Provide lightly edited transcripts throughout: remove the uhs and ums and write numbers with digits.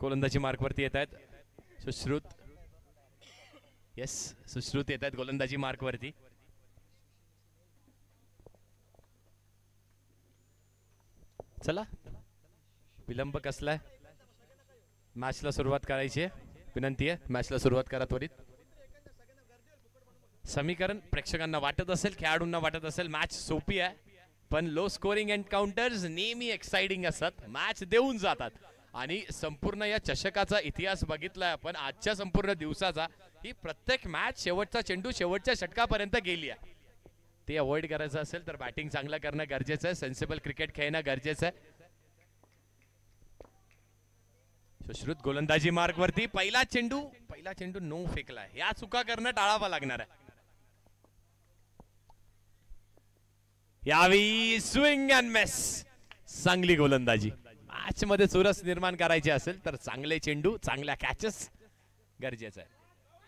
गोलंदाजी मार्कवरती येत आहेत सुश्रुत. येस, सुश्रुत येत आहेत गोलंदाजी मार्कवरती. चला, विलंब कसलाय, मॅचला सुरुवात करायची आहे. विनंती आहे, मॅचला सुरुवात करा त्वरित. समीकरण प्रेक्षकांना वाटत असेल, खेळाडूंना वाटत असेल मॅच सोपी आहे, पण लो स्कोरिंग एन्काउंटर्स नेहमी एक्साइटिंग असतात, मॅच देऊन जातात. आणि संपूर्ण या चषकाचा इतिहास बघितलाय आपण, आजच्या संपूर्ण दिवसाचा, ही प्रत्येक मॅच शेवटचा चेंडू शेवटच्या षटकापर्यंत गेली आहे. ते अवॉइड करायचं असेल तर बॅटिंग चांगलं करणं गरजेचं आहे, सेन्सिबल क्रिकेट खेळणं गरजेचं आहे. सुश्रुत गोलंदाजी मार्कवरती. पहिला चेंडू नो फेकलाय. या चुका करणं टाळावं लागणार आहे. यावेळी स्विंग अँड मिस, चांगली गोलंदाजी. मॅच मध्ये चुरस निर्माण करायची असेल तर चांगले चेंडू, चांगल्या कॅचेस गरजेचं आहे.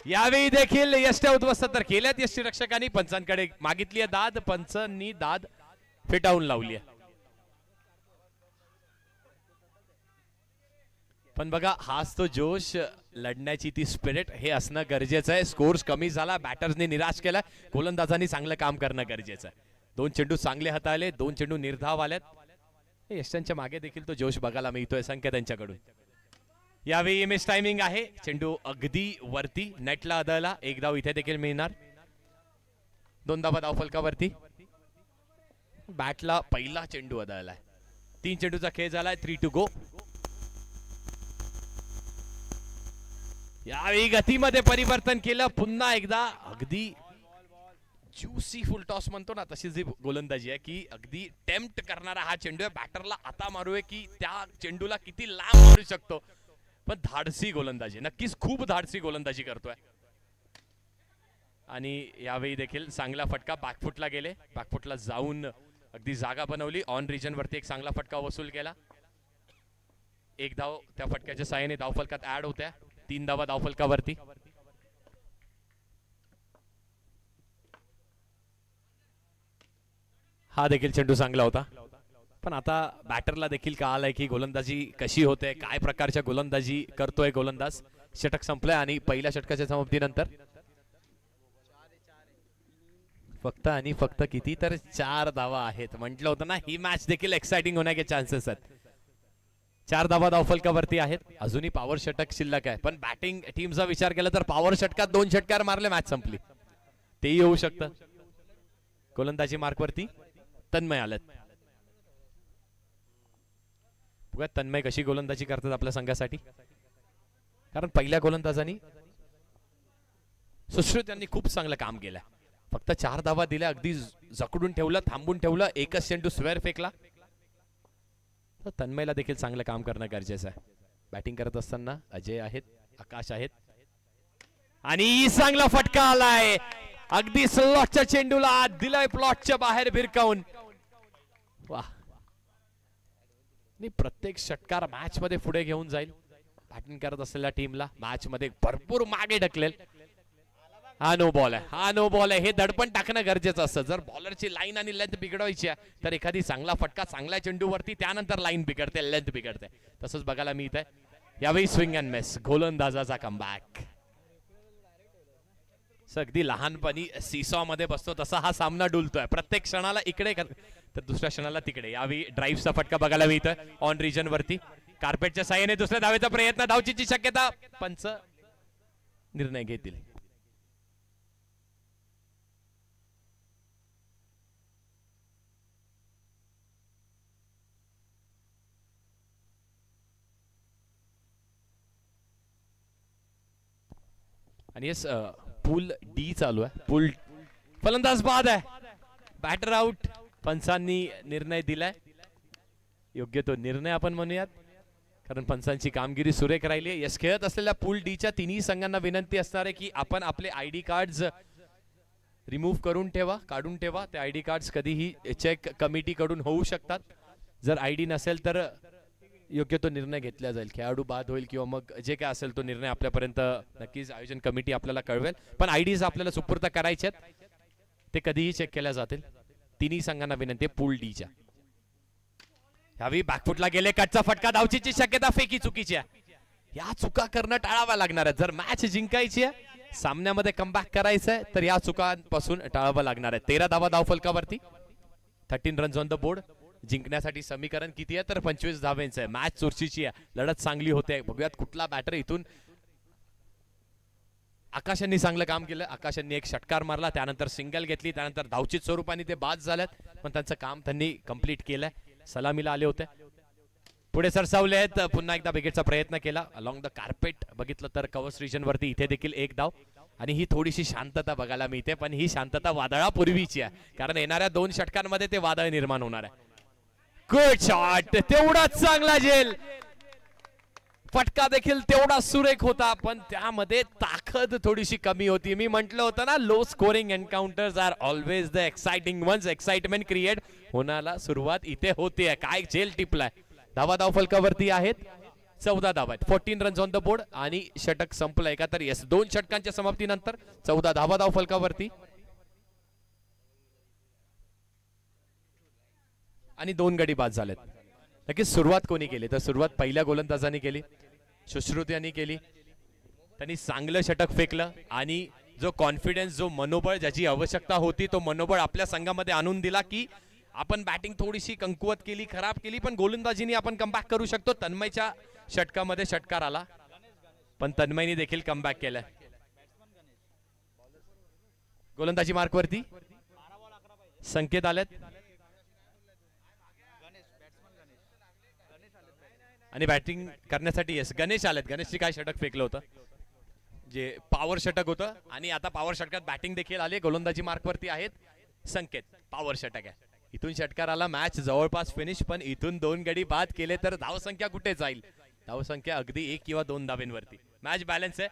यावेळी देखील यष्ट्या उद्ध्वस्त तर केल्यात यष्टीरक्षकांनी, पंचांकडे मागितली आहे दाद, पंचांनी दाद फिटावून लावली आहे. पण बघा, हाच तो जोश, लढण्याची ती स्पिरिट, हे असणं गरजेचं आहे. स्कोर्स कमी झाला, बॅटर्सने निराश केला, गोलंदाजांनी चांगलं काम करणं गरजेचं आहे. 2 चेंडू चांगले हाताळले, 2 चेंडू निर्धाव आलेत. यष्टांच्या मागे देखील तो जोश बघायला मिळतोय संख्या त्यांच्याकडून. यावेळी मिस टायमिंग आहे, चेंडू अगदी वरती नेटला आदळला. 1 धाव इथे देखील मिळणार. 2 धावा धावफलकावरती. बॅटला पहिला चेंडू आदळलाय. 3 चेंडूचा खेळ झालाय. 3 टू गो. यावेळी गतीमध्ये परिवर्तन केलं पुन्हा एकदा. अगदी ज्युसी फुल टॉस म्हणतो ना, तशी जी गोलंदाजी आहे की अगदी टेम्प्ट करणारा हा चेंडू आहे. बॅटरला आता मारूय की त्या चेंडूला किती लांब मारू शकतो, पण धाडसी गोलंदाजी, नक्कीच खूप धाडसी गोलंदाजी करतोय. आणि यावेळी देखील चांगला फटका बॅकफुटला गेले, बॅकफुटला जाऊन अगदी जागा बनवली. ऑन रिजन वरती एक चांगला फटका वसूल केला. 1 धाव त्या फटक्याच्या साहाय्याने धावफलकात ऍड होत्या. 3 धावा धावफलकावरती. हा देखील चेंडू चांगला होता, पण आता बॅटरला देखील कळालंय की गोलंदाजी कशी होते, काय प्रकारच्या गोलंदाजी करतोय गोलंदाज. षटक संपलंय आणि पहिल्या षटकाच्या समाप्तीनंतर फक्त आणि फक्त किती तर 4 धावा आहेत. म्हटलं होतं ना, ही मॅच देखील एक्साइटिंग होण्याचे चान्सेस आहेत. 4 धावा धावफलकावरती आहेत. अजूनही पॉवर षटक शिल्लक आहे, पण बॅटिंग टीमचा विचार केला तर पॉवर षटकात 2 षटकार मारले, मॅच संपली. तेही होऊ शकतं. गोलंदाजी मार्कवरती तन्मय आलेत. बघा तन्मय कशी गोलंदाजी करतात आपल्या संघासाठी, कारण पहिल्या गोलंदाजांनी सुश्रुत यांनी खूप चांगलं काम केलं. फक्त 4 धावा दिल्या, अगदी जकडून ठेवलं, थांबून ठेवलं. 1च चेंडू स्क्वेअर फेकला. तर तन्मयला देखील चांगलं काम करणं गरजेचं आहे. बॅटिंग करत असताना अजय आहेत, आकाश आहेत, आणि चांगला फटका आलाय. अगदी स्लॉटच्या चेंडूला दिलाय प्लॉटच्या बाहेर भिरकावून. वाह, प्रत्येक षटकार मॅच मध्ये पुढे घेऊन जाईल. बॅटिंग करत असलेल्या टीमला मॅच मध्ये भरपूर मागे ढकलेल. हा नो बॉल आहे, हा नो बॉल आहे. हे दडपण टाकणं गरजेचं असतं. जर बॉलरची लाईन आणि लेंथ बिघडवायची आहे तर एखादी चांगला फटका चांगल्या चेंडूवरती, त्यानंतर लाईन बिघडते, लेंथ बिघडते. तसंच बघायला मिळत आहे. यावेळी स्विंग अँड मिस, गोलंदाजाचा कमबॅक. अगदी लहानपणी सीसॉ मध्ये बसतो तसा हा सामना डुलतोय. प्रत्येक क्षणाला इकडे तर दुसऱ्या क्षणाला तिकडे. यावेळी ड्राईव्हचा फटका बघायला मिळतोय ऑन रिजन वरती. कार्पेटच्या साहाय्याने दुसऱ्या धावेचा प्रयत्न, धावचीची शक्यता, पंच निर्णय घेतील. आणि येस, पूल डी चालू आहे. पूल फलंदाज बाद आहे, बॅटर आउट. पंचांनी निर्णय दिलाय, योग्य तो निर्णय आपण म्हणूयात, कारण पंचांची कामगिरी सुरेख राहिली आहे. यस, खेळत असलेल्या पूल डीच्या तिन्ही संघांना विनंती असणार आहे की आपण आपले आयडी कार्ड्स रिमूव्ह करून ठेवा, काढून ठेवा. ते आयडी कार्ड्स कधीही चेक कमिटी कडून होऊ शकतात. जर आयडी नसेल तर योग्य तो निर्णय घेतला जाईल. खेळाडू बाद होईल किंवा मग जे काय असेल तो निर्णय आपल्यापर्यंत नक्कीच आयोजन कमिटी आपल्याला कळवेल. पण आयडीज आपल्याला सुपूर्द करायचे आहेत, ते कधीही चेक केल्या जातील. तिन्ही संघांना विनंती आहे पूल डीच्या. यावेळी बॅकफुटला गेले, कटचा फटका, धावचीची शक्यता, फेकी चुकीची आहे. या चुका करणं टाळाव्या लागणार आहे. जर मॅच जिंकायची आहे, सामन्यामध्ये कमबॅक करायचं आहे, तर या चुकांपासून टाळावं लागणार आहे. 13 धावा धावफलकावरती, 13 रन्स ऑन द बोर्ड. जिंकण्यासाठी समीकरण किती आहे तर 25 धावांचं आहे. मॅच चुरशीची आहे, लढत चांगली होते. बघूयात कुठला बॅटर इथून. आकाशांनी चांगलं काम केलं. आकाशांनी एक षटकार मारला, त्यानंतर सिंगल घेतली, त्यानंतर धावचित स्वरूपाने ते बाद झाल्यात, पण त्यांचं काम त्यांनी कंप्लीट केलंय. सलामीला आले होते, पुढे सरसावले आहेत. पुन्हा एकदा विकेटचा प्रयत्न केला अलॉंग द कार्पेट. बघितलं तर कव्हर्स रिजन वरती इथे देखील एक धाव, आणि ही थोडीशी शांतता बघायला मिळते, पण ही शांतता वादळापूर्वीची आहे, कारण येणाऱ्या 2 षटकांमध्ये ते वादळ निर्माण होणार आहे. गुड शॉट, तेवढाच चांगला झेल. फटका देखील तेवढा सुरेख होता, पण त्यामध्ये ताकद थोडीशी कमी होती. मी म्हटलं होतं ना, low scoring encounters are always the exciting ones. Excitement create होण्याला सुरुवात इथे होते. काय झेल टिपलाय. धावा धावफलकावरती आहेत 14 धावा आहेत. 14 रन्स ऑन द बोर्ड, आणि षटक संपलंय का तर येस, 2 षटकांच्या समाप्तीनंतर 14 धावा धावफलकावरती आणि 2 गडी बाद झालेत. नक्कीच सुरुवात कोणी केली तर सुरुवात पहिल्या गोलंदाजांनी केली, सुश्रुत यांनी केली. त्यांनी चांगलं षटक फेकलं, आणि जो कॉन्फिडन्स, जो मनोबळ, ज्याची आवश्यकता होती, तो मनोबळ आपल्या संघामध्ये आणून दिला, की आपण बॅटिंग थोडीशी कमकुवत केली, खराब केली, पण गोलंदाजीने आपण कमबॅक करू शकतो. तन्मयच्या षटकामध्ये षटकार आला, पण तन्मयने देखील कमबॅक केलं. गोलंदाजी मार्कवरती संकेत आलेत, आणि बॅटिंग करण्यासाठी येस गणेश आलेत. गणेशची काय षटक फेकलं होतं, जे पॉवर षटक होतं, आणि आता पॉवर षटकात बॅटिंग देखील आली. गोलंदाजी मार्कवरती आहेत संकेत, पॉवर षटक आहे. इथून षटकार आला, मॅच जवळपास फिनिश, पण इथून 2 गडी बाद केले तर धावसंख्या कुठे जाईल. धावसंख्या अगदी 1 किंवा 2 धावांवरती. मॅच बॅलन्स आहे.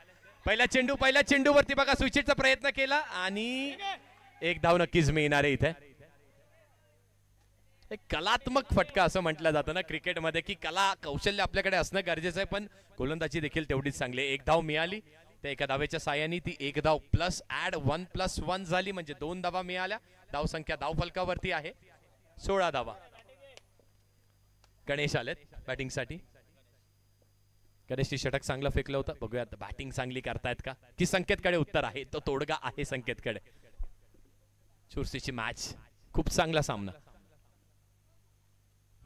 पहिल्या चेंडूवरती बघा स्विचचा प्रयत्न केला, आणि 1 धाव नक्कीच मिळणार आहे इथे. एक कलात्मक फटका असं म्हटलं जातं ना क्रिकेटमध्ये, की कला कौशल्य आपल्याकडे असणं गरजेचं आहे, पण गोलंदाजी देखील तेवढीच चांगली. 1 धाव मिळाली, त्या एका धावेच्या साह्याने ती 1 धाव प्लस ऍड 1+1 झाली, म्हणजे 2 धावा मिळाल्या. धावसंख्या धावफलकावरती आहे 16 धावा. गणेश आलेत बॅटिंगसाठी. गणेशची षटक चांगलं फेकलं होतं. बघूयात बॅटिंग चांगली करतायत का, की संकेतकडे उत्तर आहे. तो तोडगा आहे संकेतकडे. चुरशीची मॅच, खूप चांगला सामना.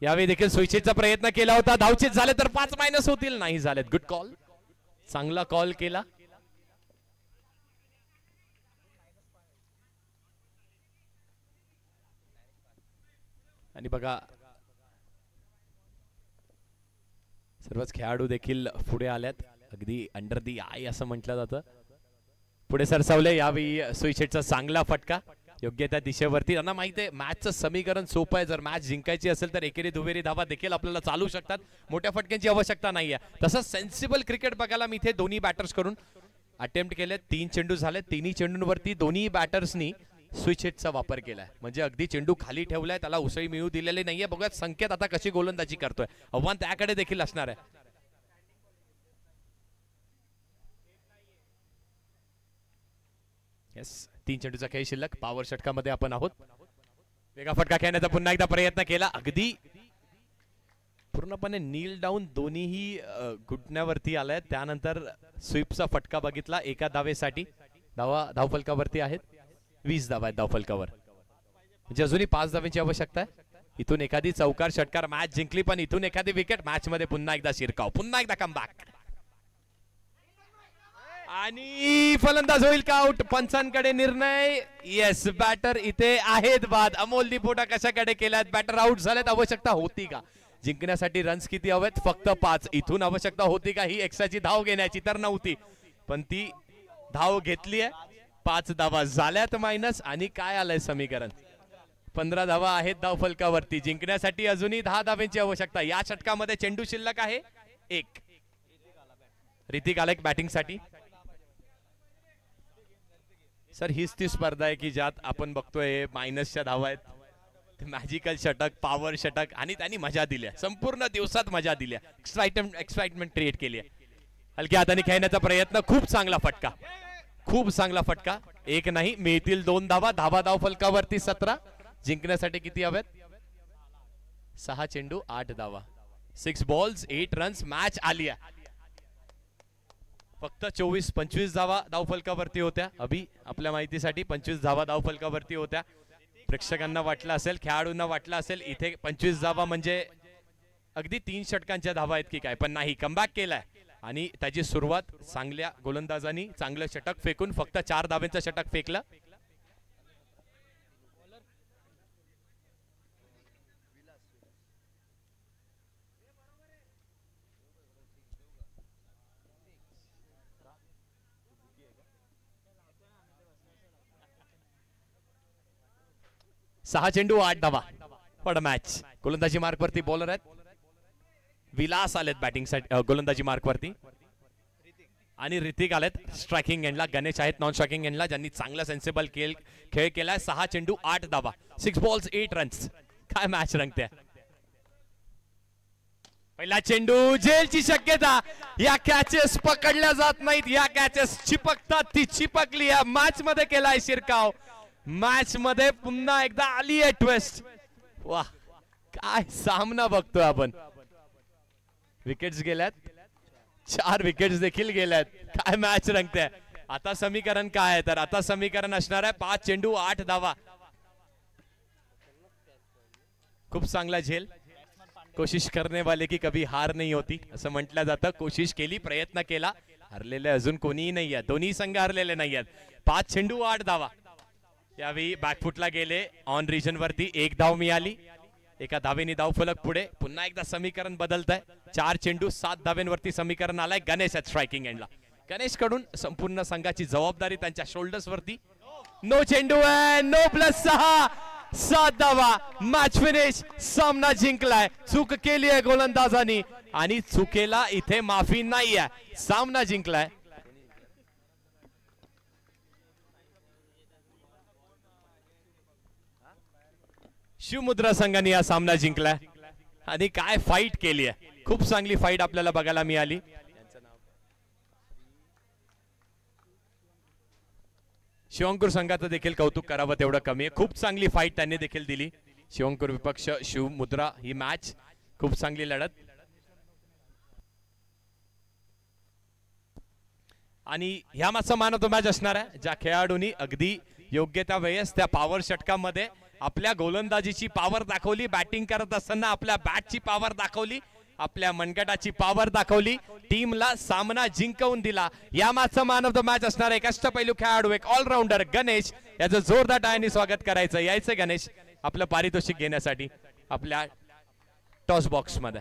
यावेळी देखील स्विचचा प्रयत्न केला होता. धावचित झाले तर 5- होतील, नाही झालेत. गुड कॉल, चांगला कॉल केला. आणि बघा सर्वच खेळाडू देखील पुढे आल्यात, अगदी अंडर दी आय असं म्हटलं जातं. पुढे सरसावले. यावेळी स्विचचा चांगला फटका योग्य त्या दिशेवरती. त्यांना माहिती आहे मॅचचं समीकरण सोपं आहे. जर मॅच जिंकायची असेल तर एकेरी दुहेरी धावा देखील आपल्याला चालू शकतात, मोठ्या फटक्यांची आवश्यकता नाही आहे. तसंच सेन्सिबल क्रिकेट बघायला मी इथे दोन्ही बॅटर्स कडून अटेम्प्ट केले. 3 चेंडू झाले, 3ही चेंडूंवरती दोन्ही बॅटर्सनी स्विच हिटचा वापर केलाय, म्हणजे अगदी चेंडू खाली ठेवलाय, त्याला उसळी मिळू दिलेली नाहीये. बघा संकेत आता कशी गोलंदाजी करतोय, आव्हान त्याकडे देखील असणार आहे. येस, 3 चेंडूचा खेळ शिल्लक. पॉवर षटकामध्ये आपण आहोत. वेगा फटका खेळण्याचा पुन्हा एकदा प्रयत्न केला, अगदी पूर्णपणे नील डाऊन, दोन्हीही घुटण्यावरती आलाय. त्यानंतर स्वीपचा फटका बघितला एका धावेसाठी. धावफलकावरती आहेत 20 धावा आहेत धावफलकावर, म्हणजे अजूनही 5 धावांची आवश्यकता आहे. इथून एखादी चौकार षटकार मॅच जिंकली, पण इथून एखादी विकेट मॅच मध्ये पुन्हा एकदा शिरकाव, पुन्हा एकदा कमबॅक, आणि फलंदाज होईल का आउट. पंचांकडे निर्णय. येस, बॅटर इथे आहेत बाद. अमोल दिपोटा कशाकडे केल्यात, बॅटर आउट झालेत. आवश्यकता होती का जिंकण्यासाठी? रन्स किती हवेत? फक्त 5. इथून आवश्यकता होती का ही एक्स्ट्राची धाव घेण्याची? तर नव्हती, पण ती धाव घेतली आहे. 5 धावा झाल्यात मायनस, आणि काय आलंय समीकरण? 15 धावा आहेत धावफलकावरती. जिंकण्यासाठी अजूनही 10 धावांची आवश्यकता. या षटकामध्ये चेंडू शिल्लक आहे 1. ऋतिक आलेक बॅटिंग साठी. सर हीच ती स्पर्धा आहे की ज्यात आपण बघतोय मायनसच्या धावा आहेत, मॅजिकल षटक, पॉवर षटक, आणि त्यांनी मजा दिली, संपूर्ण दिवसात मजा दिली, एक्साइटमेंट क्रिएट केली आहे. हलक्या हाताने खेळण्याचा प्रयत्न, खूप चांगला फटका, खूप चांगला फटका. 1 नाही, मिळतील 2 धावा. धाव फलकावरती 17. जिंकण्यासाठी किती हवेत? 6 चेंडू 8 धावा. 6 बॉल्स 8 रन्स. मॅच आली आहे. फक्त 24-25 धावा धावफलकावरती होत्या. अभि आपल्या माहितीसाठी 25 धावा धावफलकावरती होत्या. प्रेक्षकांना वाटलं असेल, खेळाडूंना वाटलं असेल इथे 25 धावा म्हणजे अगदी 3 षटकांच्या धावा आहेत की काय, पण नाही, कमबॅक केलाय आणि त्याची सुरुवात चांगल्या गोलंदाजांनी चांगलं षटक फेकून फक्त 4 धावांचं षटक फेकलं. सहा चेंडू 8 धावा. पण मॅच गोलंदाजी मार्कवरती बॉलर आहेत. विलास आलेत बॅटिंग साठी गोलंदाजी मार्कवरती आणि ऋतिक आलेत स्ट्रायकिंग एंडला. गणेश आहेत नॉन स्ट्रायकिंग एंडला, ज्यांनी चांगला सेन्सिबल खेळ केलाय. 6 चेंडू 8 धावा, 6 बॉल्स 8 रन्स. काय मॅच रंगते. पहिला चेंडू, झेलची शक्यता. या कॅचेस पकडल्या जात नाहीत, या कॅचेस चिपकतात. ती चिपकली या मॅच मध्ये केलाय शिरकाव. मॅच मध्ये पुन्हा एकदा आली आहे ट्विस्ट. वाह, काय सामना बघतोय आपण. विकेट्स गेल्यात, 4 विकेट्स देखील गेल्यात. काय मॅच रंगते. आता समीकरण काय आहे, तर आता समीकरण असणार आहे 5 चेंडू 8 धावा. खूप चांगला झेल. कोशिश करने वाले की कभी हार नहीं होती असं म्हटलं जातं. कोशिश केली, प्रयत्न केला, हरलेले अजून कोणीही नाही आहेत. दोन्ही संघ हरलेले नाही आहेत. 5 चेंडू 8 धावा. यावेळी बॅकफुटला गेले ऑन रिजन वरती. 1 धाव मिळाली. एका धावेने धावफलक पुढे. पुन्हा एकदा समीकरण बदलत आहे. 4 चेंडू 7 धावेंवरती समीकरण आलाय. गणेश आहेत स्ट्रायकिंग एंडला. गणेश कडून संपूर्ण संघाची जबाबदारी त्यांच्या शोल्डर्स वरती. नो चेंडू आहे, नो प्लस 6, 7 धावा. Match finish. सामना जिंकलाय. चूक केली आहे गोलंदाजांनी आणि चुकेला इथे माफी नाही आहे. सामना जिंकलाय. शिवमुद्रा संघाने हा सामना जिंकलाय आणि काय फाईट केली आहे. खूप चांगली फाईट आपल्याला बघायला मिळाली. शिवंकर संघाचं देखील कौतुक करावं तेवढं कमी आहे. खूप चांगली फाईट त्यांनी देखील दिली. शिवंकर विपक्ष शिवमुद्रा ही मॅच खूप चांगली लढत. आणि ह्या मॅचचा मॅन ऑफ द मॅच असणार आहे ज्या खेळाडूंनी अगदी योग्य त्या वेळेस त्या पॉवर षटकामध्ये आपल्या गोलंदाजीची पॉवर दाखवली. बॅटिंग करत असताना आपल्या बॅटची पॉवर दाखवली, आपल्या मनगटाची पॉवर दाखवली. टीमला सामना जिंकवून दिला. या मॅचचा मॅन ऑफ द मॅच असणार एक अष्टपैलू खेळाडू, एक ऑलराऊंडर गणेश. याचं जोरदार टाळ्यांनी स्वागत करायचं. यायचं गणेश आपलं पारितोषिक घेण्यासाठी आपल्या टॉस बॉक्स मध्ये.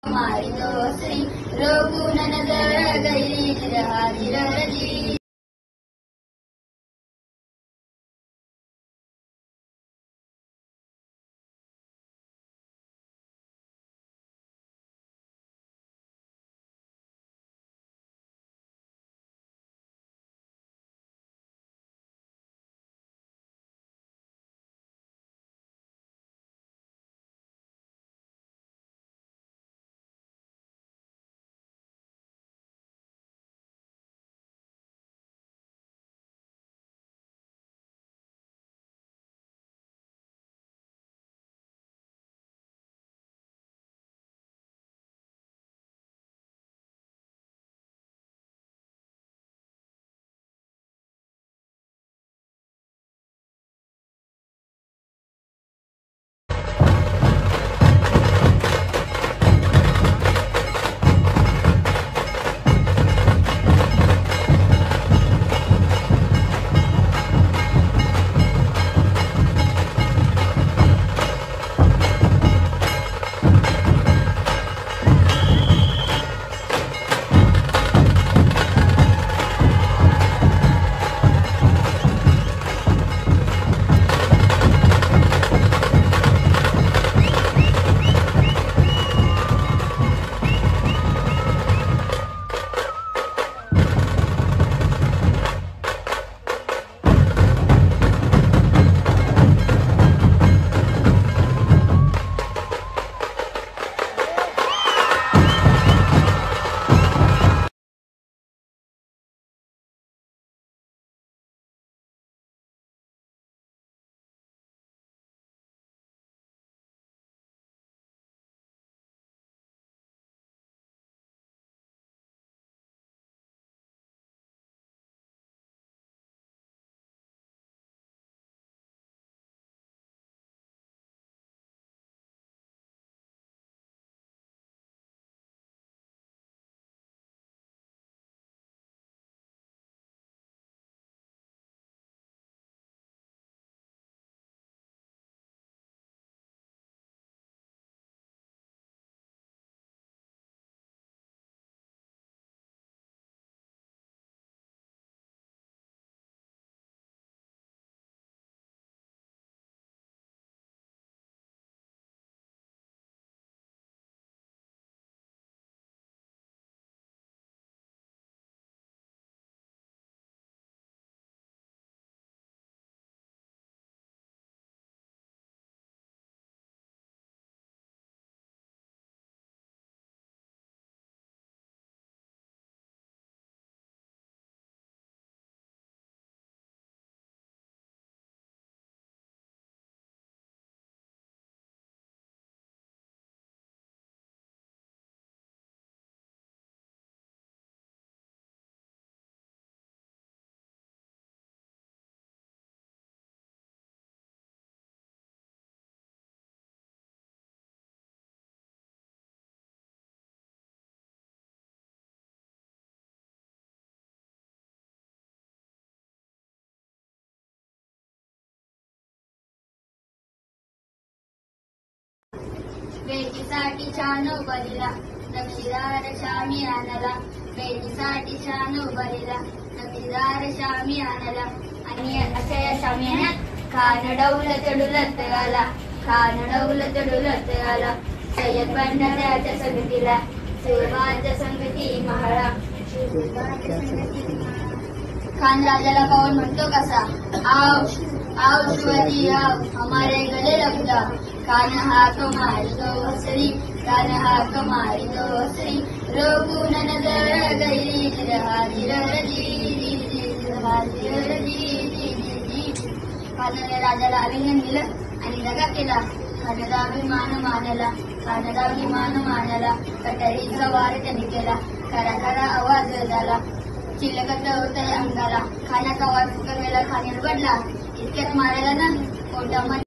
हमारी दोस्ती रोकू न नजर गई हाजिर बेटीसाठी छान उभारीला नक्षीदार शामी आणला बेटीसाठी छान उभारीला नक्षीदार शामी आणला आणि अशा या शामियान्यात खान डौलत डुलत आला खान डौलत डुलत आला सय्यद भंडाऱ्याच्या संगतीला सेवाच्या संगती महाळा खान राजाला पाहून म्हणतो कसा आओ आओ शिवाजी आओ हमारे गले लग जा कान हाक मारी दो हसरी कान हाक मारी दो हसरी रोगून नजर गैरी जिरहाजी खानाने राजाला आलिंगन दिलं आणि दगा केला खानाचा अभिमान मानला खानाचा अभिमान मानला कटारीचा वार त्यांनी केला खरा खरा आवाज झाला चिलकत होत अंगाला खानाचा वार फुकरलेला खाण्यात पडला इतक्यात मारायला ना पोटामध्ये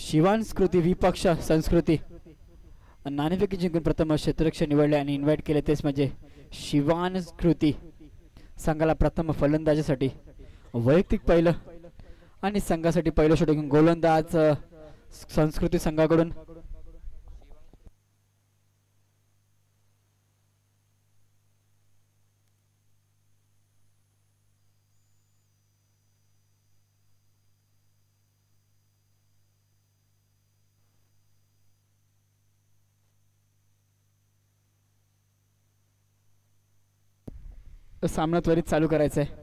शिवांस्कृती विपक्ष संस्कृती नाणेफेकी जिंकून प्रथम क्षेत्ररक्षक निवडले आणि इन्व्हाइट केले तेच म्हणजे शिवांस्कृती संघाला प्रथम फलंदाजीसाठी वैयक्तिक पहिलं आणि संघासाठी पहिलं शूटिंग गोलंदाज संस्कृती संघाकडून सामना त्वरित चालू करायचा आहे.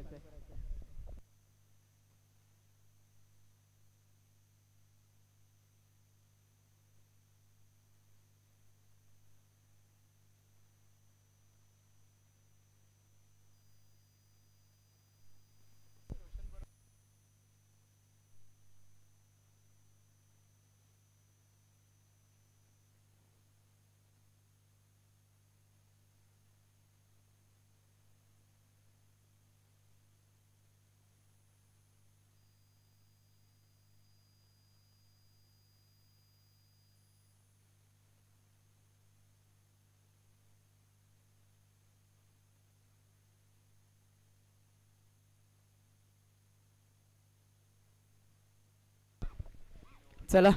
चला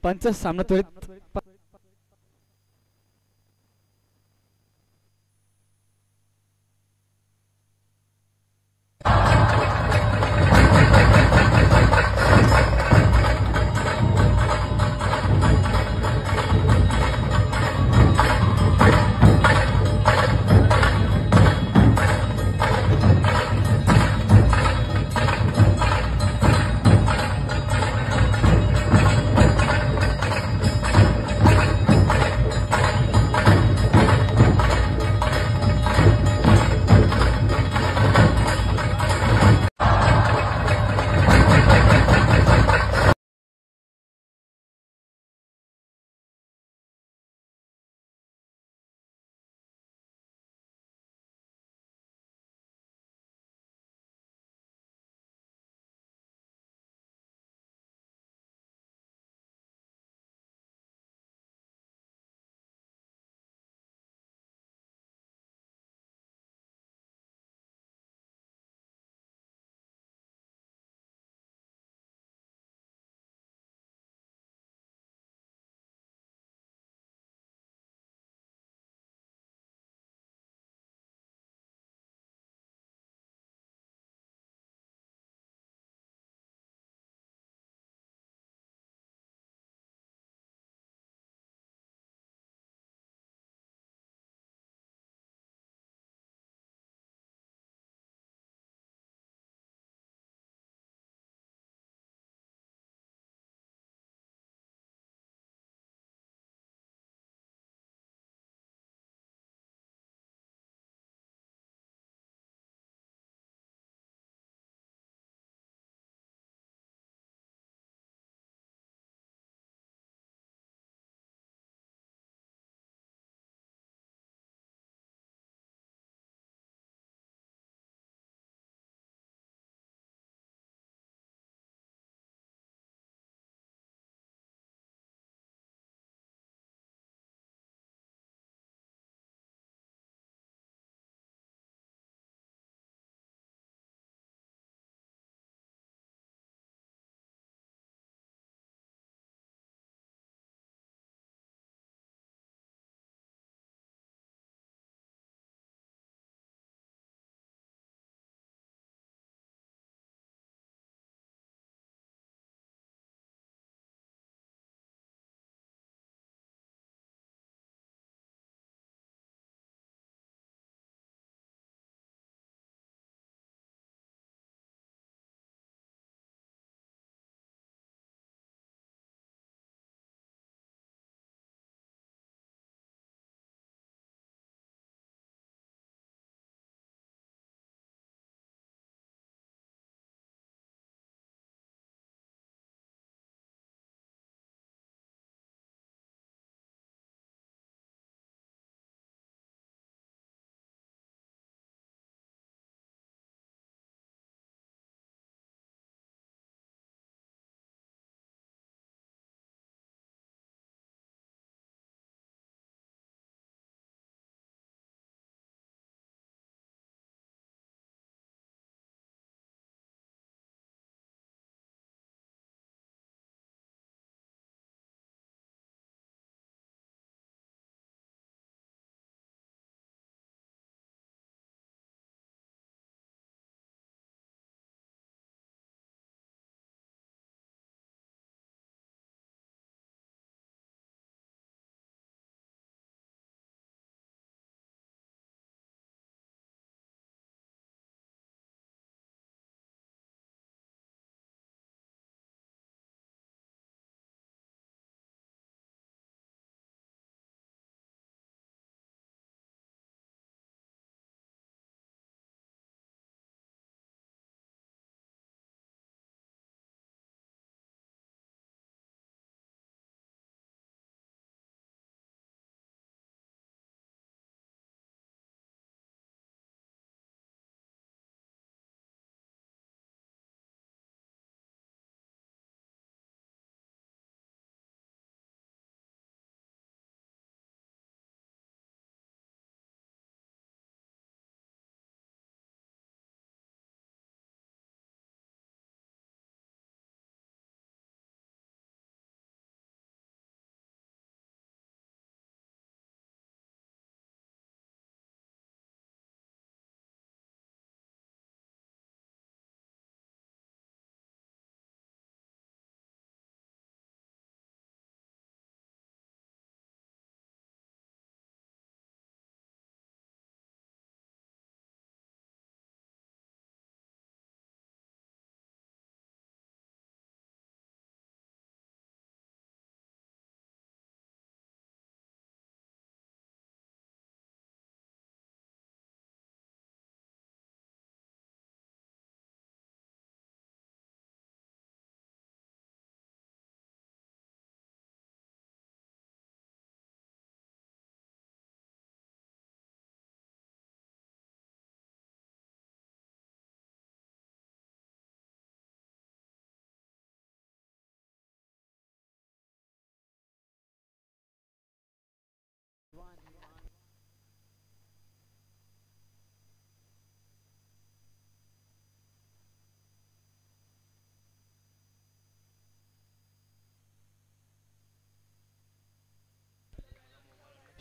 पंच सामना त्वरित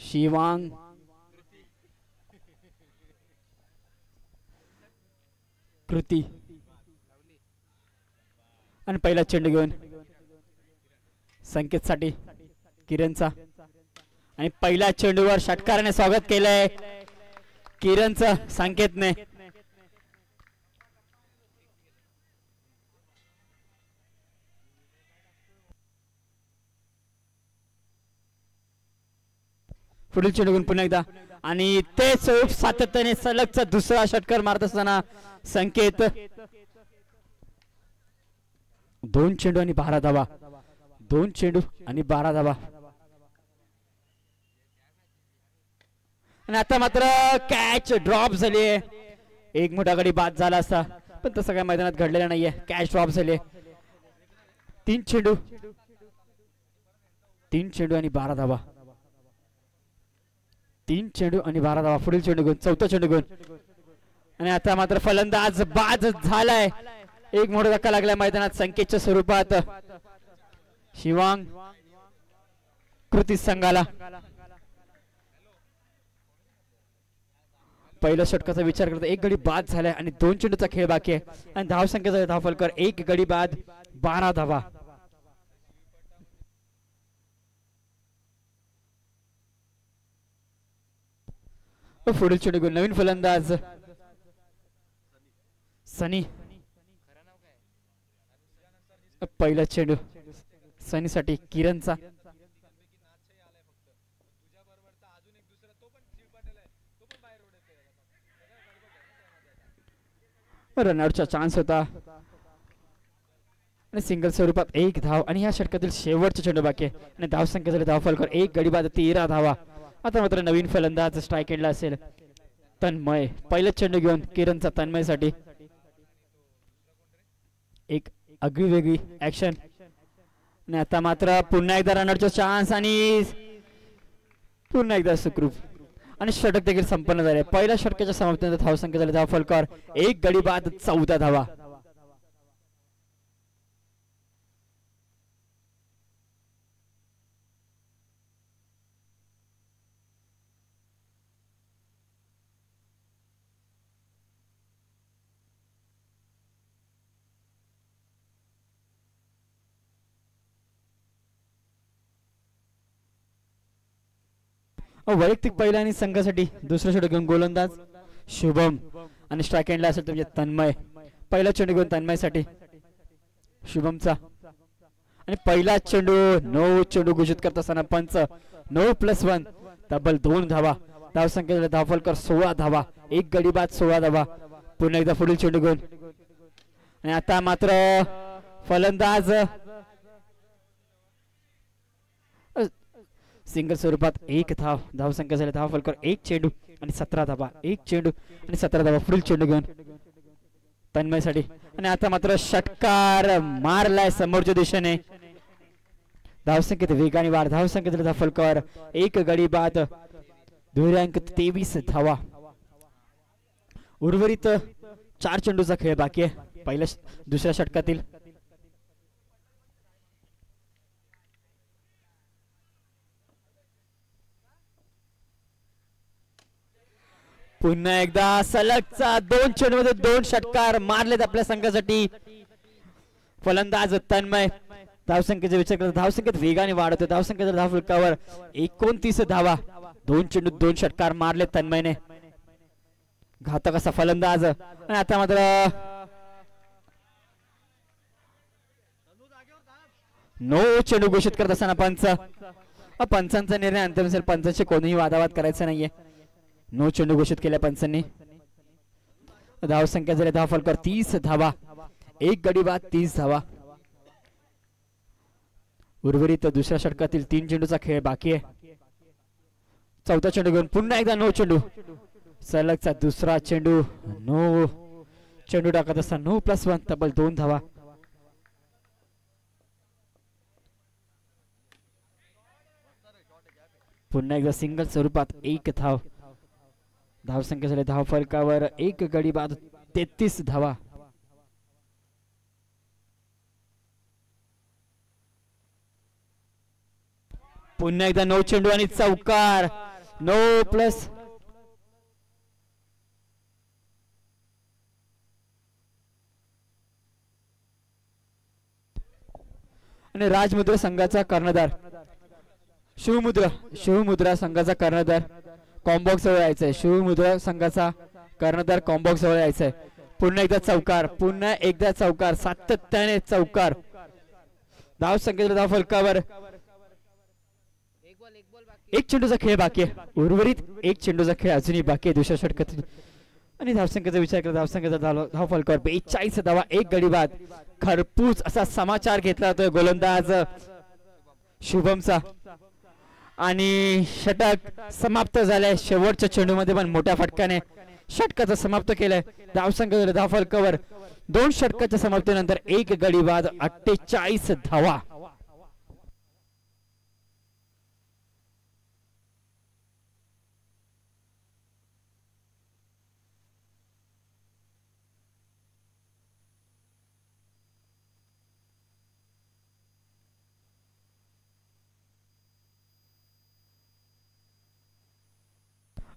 शिवांग कृती आणि पहिला चेंडू घेऊन संकेतसाठी किरणचा आणि पहिल्या चेंडूवर षटकाराने स्वागत केलंय किरणचं संकेतने. पुढील चेंडू घेऊन पुन्हा एकदा आणि ते स्वरूप सातत्याने सलगचा दुसरा षटकार मारत असताना संकेत. 2 चेंडू आणि 12 धावा. 2 चेंडू आणि 12 धावा. आणि आता मात्र कॅच ड्रॉप झाली आहे. एक मोठा गडी बाद झाला असता पण तसं काय मैदानात घडलेलं नाहीये. कॅच ड्रॉप झाले. 3 चेंडू आणि 12 धावा. 3 चेंडू आणि 12 धावा. पुढील चेंडू घेऊन चौथा चेंडू घेऊन आणि आता मात्र फलंदाज बाद झालाय. एक मोठा धक्का लागलाय मैदानात संकेतच्या स्वरूपात शिवांग कृती संघाला. पहिल्या षटकाचा विचार करता एक गडी बाद झालाय आणि 2 चेंडूचा खेळ बाकी आहे आणि धाव संख्येचा धाव फलकर 1 गडी बाद 12 धावा. पुढील चेंडू घेऊन नवीन फलंदाज सनी. पहिला चेंडू सनीसाठी किरणचा रनआउटचा चान्स होता आणि सिंगल स्वरूपात 1 धाव आणि या षटकातील शेवटचा चेंडू बाकी आहे आणि धाव संख्या झाली धाव फलकर 1 गडी बाद 13 धावा. आता मात्र नवीन फलंदाज स्ट्राईक एंडला असेल तन्मय. पहिला चेंडू घेऊन किरणचा तन्मयसाठी एक आगळीवेगळी ऍक्शन आणि आता मात्र पुन्हा एकदा रनआउटचा चान्स आणि पुन्हा एकदा सुखरूप आणि षटक देखील संपन्न झाले. पहिल्या षटकाच्या समाप्तीनंतर धाव संख्या झाली धाव फलकर 1 गडी बाद 14 धावा. वैयक्तिक पहिला आणि संघासाठी दुसरा चेंडू घेऊन गोलंदाज शुभम आणि स्ट्राईक एंडला असेल म्हणजे तन्मय. पहिला चेंडू घेऊन तन्मयसाठी शुभमचा आणि पहिला चेंडू 9 चेंडू घोषित करत असताना पंच 9+1 तब्बल 2 धावा. धाव संख्या धाव फलकर 16 धावा. 1 गडी बाद 16 धावा. पुन्हा एकदा पुढील चेंडू घेऊन आणि आता मात्र फलंदाज सिंगल स्वरूपात 1 धाव. धाव संख्या झाली धाव फलकर 1 चेंडू आणि 17 धावा. 1 चेंडू आणि 17 धावा. पुढील चेंडू घेऊन तन्मयसाठी आणि आता मात्र षटकार मारलाय समोरच्या दिशेने. धाव संख्येत वेगाने वाढ. धाव संख्या झाली धाव फलकर 1 गडी बाद 23 धावा. उर्वरित 4 चेंडूचा खेळ बाकी आहे पहिल्या दुसऱ्या षटकातील. पुन्हा एकदा सलगचा 2 चेंडूमध्ये 2 षटकार मारलेत आपल्या संघासाठी. फलंदाज तन्मय धाव संख्येचा विचार करत धाव संख्येत वेगाने वाढवतो. धाव संख्येचा धाव फलकावर 29 धावा. 2 चेंडू 2 षटकार मारले तन्मयने. घातक असा फलंदाज आणि आता मात्र 9 चेंडू घोषित करत असताना पंचांचा निर्णय अंतिम असेल. पंचांशी कोणीही वादावाद करायचा नाहीये. 9 चेंडू घोषित केल्या पंचांनी. धाव संख्या झाली धाव फलकर 30 धावा. 1 गडी बाद 30 धावा. उर्वरित दुसऱ्या षटकातील 3 चेंडूचा खेळ बाकी आहे. चौथा चेंडू घेऊन पुन्हा एकदा 9 चेंडू. सलगचा दुसरा चेंडू 9 चेंडू टाकत असताना 9+1 तब्बल 2 धावा. पुन्हा एकदा सिंगल स्वरूपात 1 धाव. धाव संख्या झाली धाव फलकावर 1 गडी बाद 33 धावा. पुन्हा एकदा 9 चेंडू आणि चौकार नो प्लस. आणि राजमुद्रा संघाचा कर्णधार शिवमुद्रा संघाचा कर्णधार कॉम्बॉक्स जवळ यायचंय. शिवमुद्रा संघाचा कर्णधार कॉम्बॉक्स जवळ यायचंय. पुन्हा एकदा चौकार सातत्याने चौकार. धाव संख्येच्या धाव फलकावर एक चेंडूचा खेळ बाकी आहे. उर्वरित एक चेंडूचा खेळ अजूनही बाकी आहे दुसऱ्या षटकात. आणि धावसंख्येचा विचार करता धावसंख्येचा धाव फलकावर 42 धावा, एक गडी बाद. खरपूस असा समाचार घेतला जातोय गोलंदाज शुभमचा. आणि षटक समाप्त झालंय. शेवटच्या चेंडूमध्ये पण मोठ्या फटक्याने षटकाचं समाप्त केलंय. धावसंख्येचा धाव फलकावर 2 षटकाच्या समाप्तीनंतर एक गडी बाद, 48 धावा.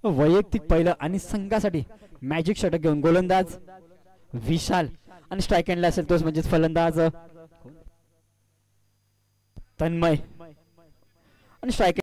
वैयक्तिक पहिलं आणि संघासाठी मॅजिक षटक घेऊन गोलंदाज विशाल आणि स्ट्राईक एंडला असेल तोच म्हणजेच फलंदाज तन्मय आणि स्ट्राईक